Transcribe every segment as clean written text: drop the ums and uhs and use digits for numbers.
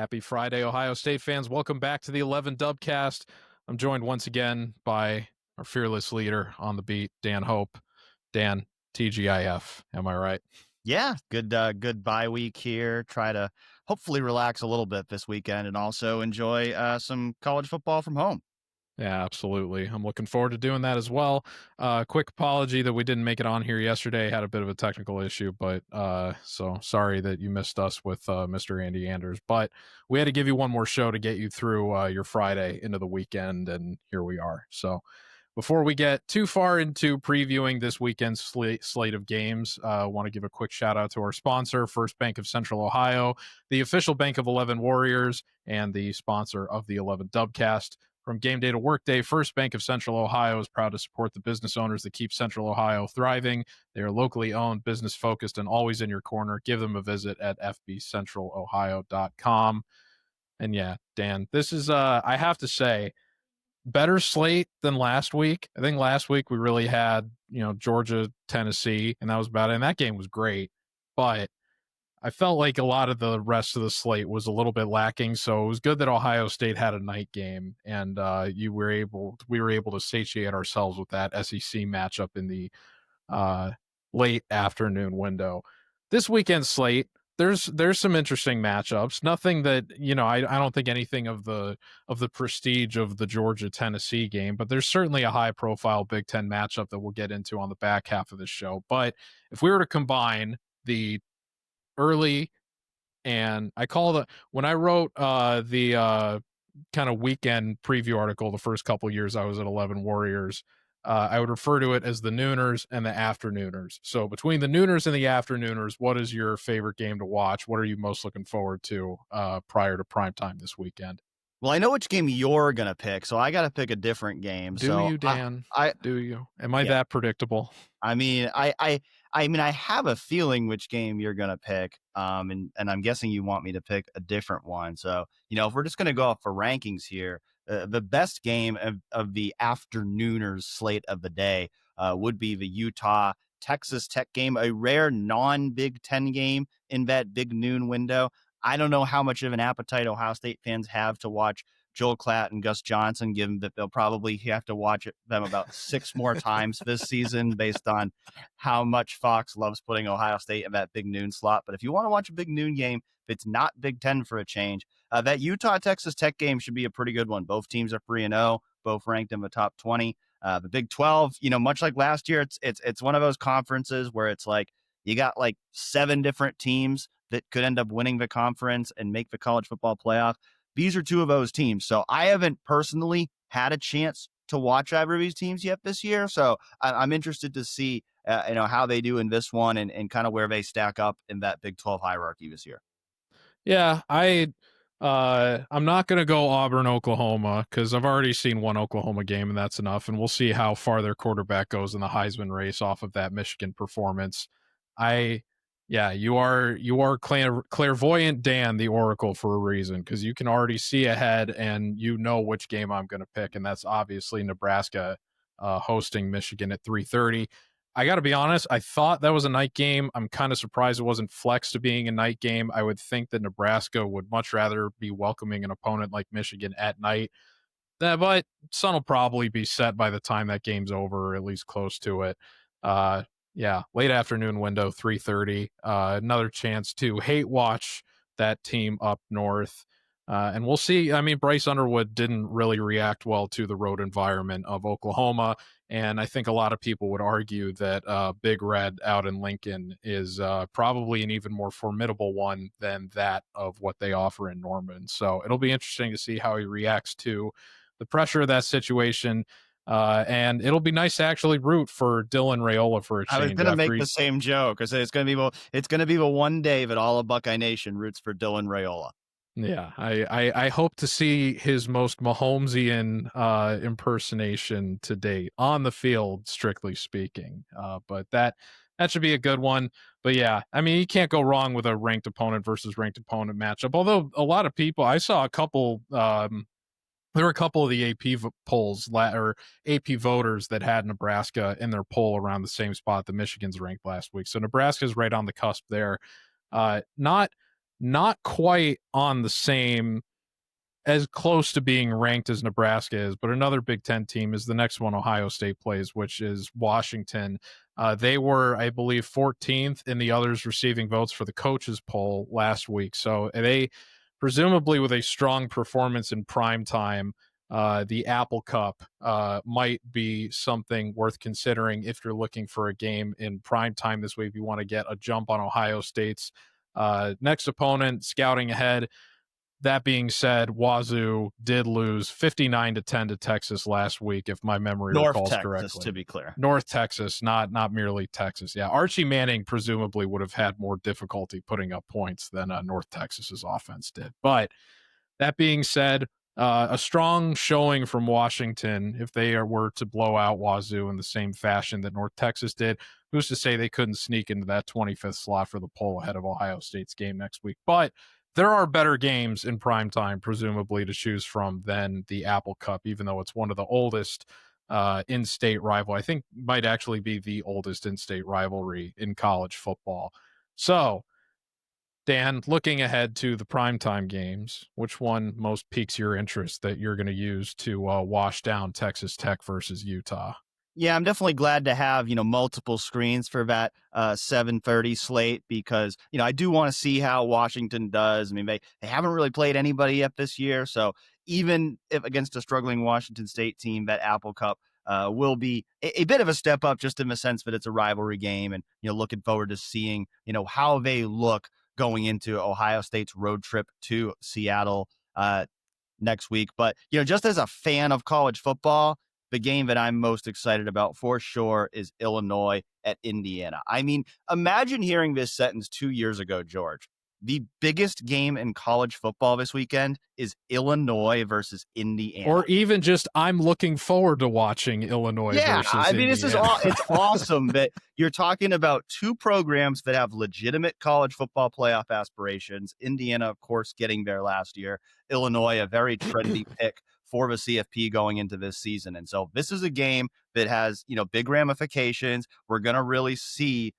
Happy Friday, Ohio State fans. Welcome back to the 11 Dubcast. I'm joined once again by our fearless leader on the beat, Dan Hope. Dan, TGIF. Am I right? Yeah, good bye week here. Try to hopefully relax a little bit this weekend and also enjoy some college football from home. Yeah, absolutely. I'm looking forward to doing that as well. Quick apology that we didn't make it on here yesterday. Had a bit of a technical issue, but so sorry that you missed us with Mr. Andy Anders. But we had to give you one more show to get you through your Friday into the weekend, and here we are. So before we get too far into previewing this weekend's slate of games, I want to give a quick shout out to our sponsor, First Bank of Central Ohio, the official bank of 11 Warriors, and the sponsor of the 11 Dubcast. From game day to workday, First Bank of Central Ohio is proud to support the business owners that keep Central Ohio thriving. They are locally owned, business focused, and always in your corner. Give them a visit at fbcentralohio.com. And yeah, Dan, this is, I have to say, better slate than last week. I think last week we really had, Georgia, Tennessee, and that was about it. And that game was great. But I felt like a lot of the rest of the slate was a little bit lacking, so it was good that Ohio State had a night game, and we were able to satiate ourselves with that SEC matchup in the uh, late afternoon window. This weekend slate, there's some interesting matchups. Nothing that I don't think anything of the prestige of the Georgia Tennessee game, but there's certainly a high profile Big Ten matchup that we'll get into on the back half of the show. But if we were to combine the early and I call the when I wrote the kind of weekend preview article the first couple years I was at 11 Warriors, I would refer to it as the nooners and the afternooners. So between the nooners and the afternooners, what is your favorite game to watch? What are you most looking forward to prior to primetime this weekend? Well, I know which game you're gonna pick, so I got to pick a different game. Do So you, Dan? I Do you? Am I yeah, that predictable? I mean, I have a feeling which game you're gonna pick. And I'm guessing you want me to pick a different one. So if we're just gonna go off for rankings here, the best game of the afternooners slate of the day would be the Utah Texas Tech game, a rare non-Big Ten game in that big noon window. I don't know how much of an appetite Ohio State fans have to watch Joel Klatt and Gus Johnson, given that they'll probably have to watch them about 6 more times this season based on how much Fox loves putting Ohio State in that big noon slot. But if you want to watch a big noon game, if it's not Big Ten for a change, that Utah Texas Tech game should be a pretty good one. Both teams are 3-0, both ranked in the top 20. The Big 12, much like last year, it's one of those conferences where it's like you got like 7 different teams that could end up winning the conference and make the college football playoff. These are 2 of those teams. So I haven't personally had a chance to watch either of these teams yet this year. So I'm interested to see, how they do in this one and kind of where they stack up in that Big 12 hierarchy this year. Yeah, I'm not going to go Auburn, Oklahoma, because I've already seen one Oklahoma game, and that's enough. And we'll see how far their quarterback goes in the Heisman race off of that Michigan performance. I, yeah, you are clairvoyant, Dan, the Oracle, for a reason, because you can already see ahead, and you know which game I'm going to pick, and that's obviously Nebraska hosting Michigan at 3:30. I got to be honest, I thought that was a night game. I'm kind of surprised it wasn't flexed to being a night game. I would think that Nebraska would much rather be welcoming an opponent like Michigan at night. But sun will probably be set by the time that game's over, or at least close to it. Uh, yeah, late afternoon window, 3:30. Another chance to hate watch that team up north. And we'll see. I mean, Bryce Underwood didn't really react well to the road environment of Oklahoma. And I think a lot of people would argue that Big Red out in Lincoln is probably an even more formidable one than that of what they offer in Norman. So it'll be interesting to see how he reacts to the pressure of that situation. And it'll be nice to actually root for Dylan Raiola for a I was change. going to make the same joke because it's going to be the one day that all of Buckeye Nation roots for Dylan Raiola. Yeah, I hope to see his most Mahomesian impersonation to date on the field, strictly speaking. But that should be a good one. But yeah, I mean, you can't go wrong with a ranked opponent versus ranked opponent matchup. Although a lot of people, I saw a couple. There were a couple of the AP polls or AP voters that had Nebraska in their poll around the same spot that Michigan's ranked last week. So Nebraska's right on the cusp there. Not not quite on the same, as close to being ranked as Nebraska is, but another Big Ten team is the next one Ohio State plays, which is Washington. They were, I believe, 14th in the others receiving votes for the coaches poll last week. So they, presumably with a strong performance in prime time, the Apple Cup might be something worth considering if you're looking for a game in prime time this week. If you want to get a jump on Ohio State's next opponent, scouting ahead. That being said, Wazoo did lose 59-10 to Texas last week, if my memory North recalls Texas, correctly. to be clear. North Texas, not merely Texas. Yeah, Archie Manning presumably would have had more difficulty putting up points than North Texas's offense did. But that being said, a strong showing from Washington if they were to blow out Wazoo in the same fashion that North Texas did. Who's to say they couldn't sneak into that 25th slot for the poll ahead of Ohio State's game next week? But there are better games in prime time, presumably, to choose from than the Apple Cup, even though it's one of the oldest in-state rival. I think might actually be the oldest in-state rivalry in college football. So, Dan, looking ahead to the primetime games, which one most piques your interest that you're going to use to wash down Texas Tech versus Utah? Yeah, I'm definitely glad to have, multiple screens for that 7:30 slate because, I do want to see how Washington does. I mean, they haven't really played anybody yet this year. So even if against a struggling Washington State team, that Apple Cup will be a bit of a step up just in the sense that it's a rivalry game. And, looking forward to seeing, how they look going into Ohio State's road trip to Seattle next week. But, just as a fan of college football, the game that I'm most excited about for sure is Illinois at Indiana. I mean, imagine hearing this sentence 2 years ago, George. The biggest game in college football this weekend is Illinois versus Indiana. Or even just, I'm looking forward to watching Illinois Yeah, versus I mean, Indiana. it's awesome that you're talking about two programs that have legitimate college football playoff aspirations. Indiana, of course, getting there last year. Illinois, a very trendy pick for the CFP going into this season. And so this is a game that has, big ramifications. We're going to really see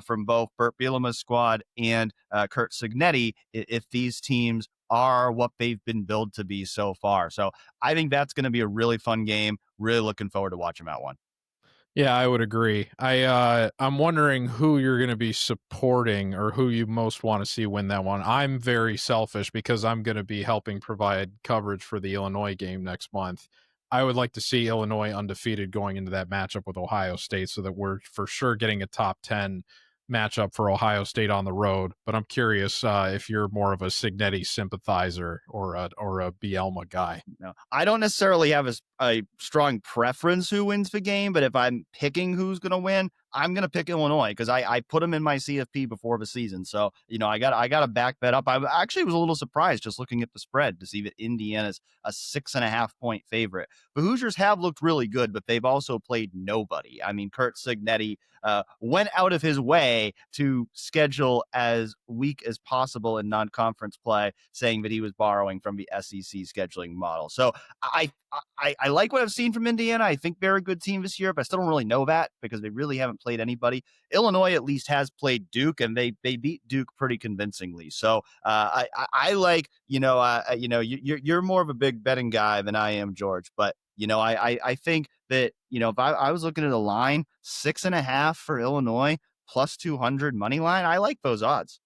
from both Burt Bielema's squad and Kurt Signetti if these teams are what they've been billed to be so far. So I think that's going to be a really fun game. Really looking forward to watching that one. Yeah, I would agree. I'm wondering who you're going to be supporting or who you most want to see win that one. I'm very selfish because I'm going to be helping provide coverage for the Illinois game next month. I would like to see Illinois undefeated going into that matchup with Ohio State so that we're for sure getting a top 10 matchup for Ohio State on the road. But I'm curious if you're more of a Signetti sympathizer or a Bielma guy. No, I don't necessarily have a strong preference who wins the game, but if I'm picking who's going to win, I'm going to pick Illinois because I put them in my CFP before the season. So, I got to back that up. I actually was a little surprised just looking at the spread to see that Indiana's a 6.5 point favorite. The Hoosiers have looked really good, but they've also played nobody. I mean, Kurt Signetti went out of his way to schedule as weak as possible in non-conference play, saying that he was borrowing from the SEC scheduling model. So I like what I've seen from Indiana. I think they're a good team this year, but I still don't really know that because they really haven't played anybody. Illinois at least has played Duke, and they beat Duke pretty convincingly. So I like you're more of a big betting guy than I am, George, but I think that if I was looking at a line 6.5 for Illinois plus 200 money line, I like those odds.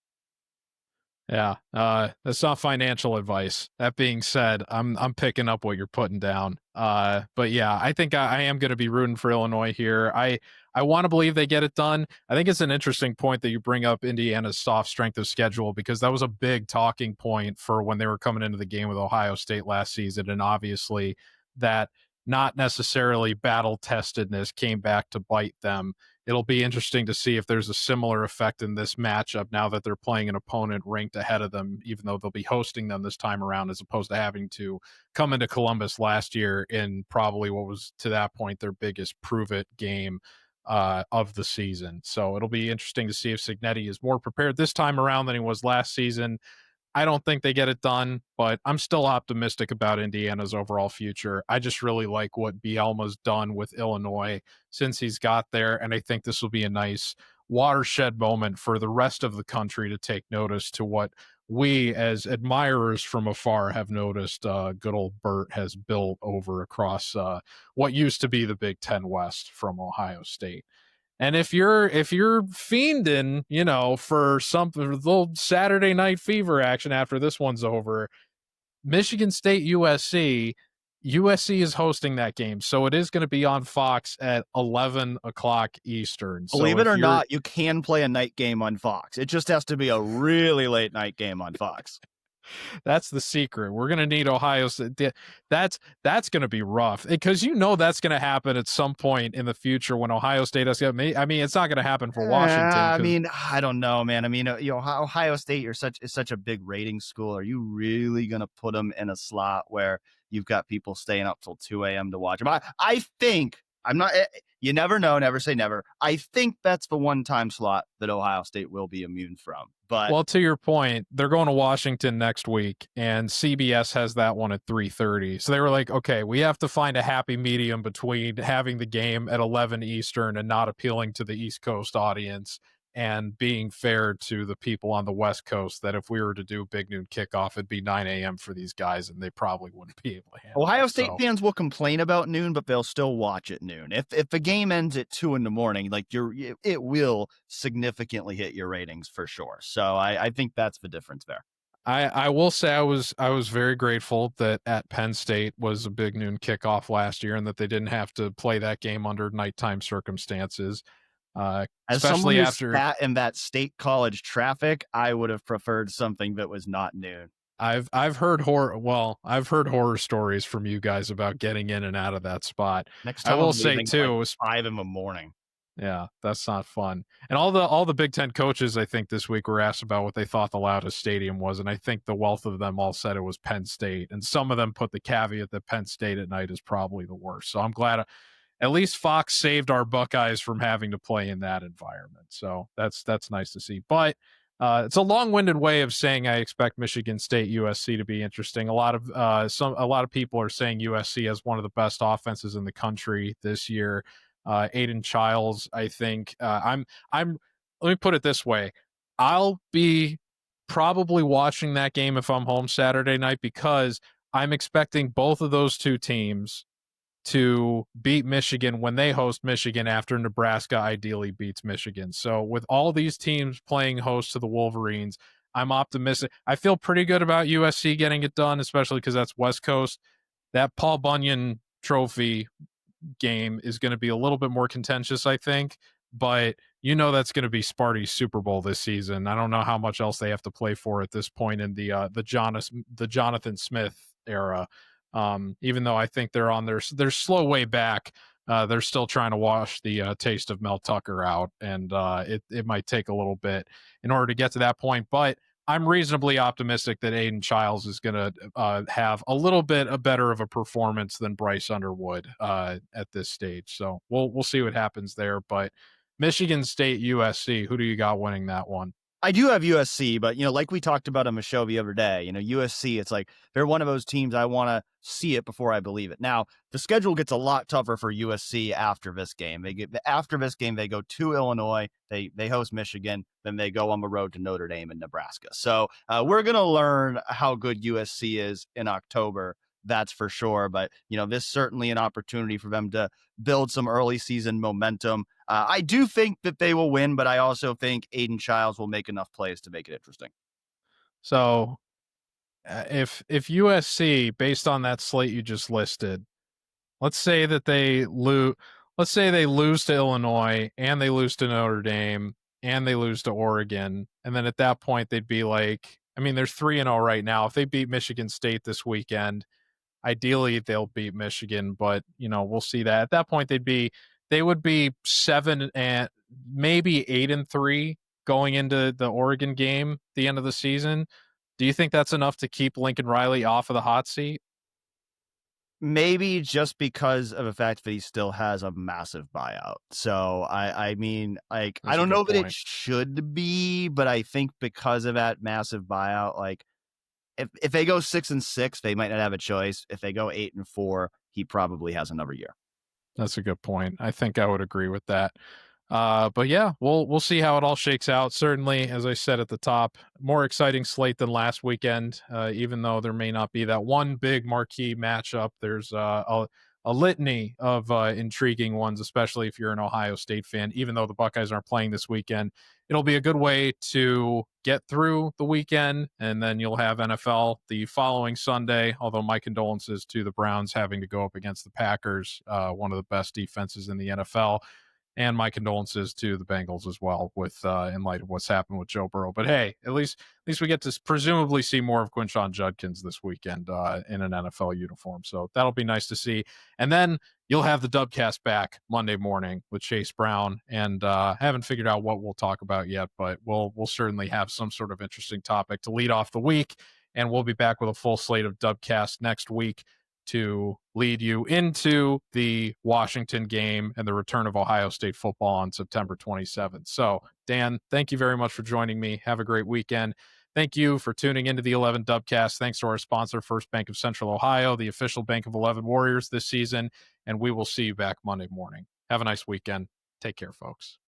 Yeah, that's not financial advice. That being said, I'm picking up what you're putting down. But yeah, I think I am going to be rooting for Illinois here. I want to believe they get it done. I think it's an interesting point that you bring up Indiana's soft strength of schedule because that was a big talking point for when they were coming into the game with Ohio State last season, and obviously that not necessarily battle testedness came back to bite them. It'll be interesting to see if there's a similar effect in this matchup now that they're playing an opponent ranked ahead of them, even though they'll be hosting them this time around, as opposed to having to come into Columbus last year in probably what was to that point their biggest prove it game of the season. So it'll be interesting to see if Signetti is more prepared this time around than he was last season. I don't think they get it done, but I'm still optimistic about Indiana's overall future. I just really like what Bielma's done with Illinois since he's got there, and I think this will be a nice watershed moment for the rest of the country to take notice to what we as admirers from afar have noticed good old Burt has built over across what used to be the Big Ten West from Ohio State. And if you're fiending, for some little Saturday night fever action after this one's over, Michigan State USC. USC is hosting that game, so it is going to be on Fox at 11 o'clock Eastern. So Believe it if or you're not, you can play a night game on Fox. It just has to be a really late night game on Fox. That's the secret. We're gonna need Ohio State. That's gonna be rough because that's gonna happen at some point in the future when Ohio State has got me. I mean, it's not gonna happen for Washington I because mean, I don't know, man. I mean, Ohio State, is such a big rating school. Are you really gonna put them in a slot where you've got people staying up till 2 a.m. to watch them? I think I'm not. You never know. Never say never. I think that's the one time slot that Ohio State will be immune from. But well, to your point, they're going to Washington next week, and CBS has that one at 3:30. So they were like, okay, we have to find a happy medium between having the game at 11 Eastern and not appealing to the East Coast audience and being fair to the people on the West Coast. That if we were to do big noon kickoff, it'd be 9 a.m. for these guys, and they probably wouldn't be able to handle Ohio it. State So fans will complain about noon, but they'll still watch at noon. If the game ends at 2 a.m, like it will significantly hit your ratings for sure. So I think that's the difference there. I will say I was very grateful that at Penn State was a big noon kickoff last year and that they didn't have to play that game under nighttime circumstances. As someone Especially who after sat in that state college traffic, I would have preferred something that was not noon. I've heard I've heard horror stories from you guys about getting in and out of that spot. Next I time will I'm say leaving at like too, 5 a.m. yeah, that's not fun. And all the Big Ten coaches, I think, this week were asked about what they thought the loudest stadium was, and I think the wealth of them all said it was Penn State, and some of them put the caveat that Penn State at night is probably the worst. So I'm glad at least Fox saved our Buckeyes from having to play in that environment. So that's nice to see. But it's a long-winded way of saying I expect Michigan State USC to be interesting. A lot of people are saying USC has one of the best offenses in the country this year. Aiden Childs, I think. I'm. Let me put it this way: I'll be probably watching that game if I'm home Saturday night because I'm expecting both of those two teams to beat Michigan when they host Michigan after Nebraska ideally beats Michigan. So with all these teams playing host to the Wolverines, I'm optimistic. I feel pretty good about USC getting it done, especially because that's West Coast. That Paul Bunyan trophy game is going to be a little bit more contentious, I think. But that's going to be Sparty's Super Bowl this season. I don't know how much else they have to play for at this point in the Jonathan Smith era. Even though I think they're on their slow way back, they're still trying to wash the taste of Mel Tucker out, and it might take a little bit in order to get to that point. But I'm reasonably optimistic that Aiden Childs is going to have a little bit better of a performance than Bryce Underwood at this stage. So we'll see what happens there. But Michigan State USC, who do you got winning that one? I do have USC, but like we talked about on the show the other day, USC, it's like they're one of those teams I want to see it before I believe it. Now, the schedule gets a lot tougher for USC after this game. After this game, they go to Illinois, they host Michigan, then they go on the road to Notre Dame and Nebraska. So we're gonna learn how good USC is in October. That's for sure. But, this is certainly an opportunity for them to build some early season momentum. I do think that they will win, but I also think Aiden Childs will make enough plays to make it interesting. So if USC, based on that slate you just listed, let's say that they lose to Illinois and they lose to Notre Dame and they lose to Oregon, and then at that point they'd be like, I mean, there's 3-0 right now. If they beat Michigan State this weekend, ideally they'll beat Michigan, but we'll see that. At that point they would be 7 and maybe 8-3 going into the Oregon game at the end of the season. Do you think that's enough to keep Lincoln Riley off of the hot seat? Maybe just because of the fact that he still has a massive buyout. So I mean, like, That's I a don't good know that it point. should be, but I think because of that massive buyout, like if they go 6-6, they might not have a choice. If they go 8-4, he probably has another year. That's a good point. I think I would agree with that. But yeah, we'll see how it all shakes out. Certainly, as I said at the top, more exciting slate than last weekend. Even though there may not be that one big marquee matchup, there's a litany of intriguing ones, especially if you're an Ohio State fan. Even though the Buckeyes aren't playing this weekend, it'll be a good way to get through the weekend, and then you'll have NFL the following Sunday. Although my condolences to the Browns having to go up against the Packers, one of the best defenses in the NFL, and my condolences to the Bengals as well, with in light of what's happened with Joe Burrow. But hey, at least we get to presumably see more of Quinshon Judkins this weekend in an NFL uniform. So that'll be nice to see. And then you'll have the Dubcast back Monday morning with Chase Brown. And haven't figured out what we'll talk about yet, but we'll certainly have some sort of interesting topic to lead off the week. And we'll be back with a full slate of Dubcast next week to lead you into the Washington game and the return of Ohio State football on September 27th. So, Dan, thank you very much for joining me. Have a great weekend. Thank you for tuning into the 11 Dubcast. Thanks to our sponsor, First Bank of Central Ohio, the official bank of 11 Warriors this season. And we will see you back Monday morning. Have a nice weekend. Take care, folks.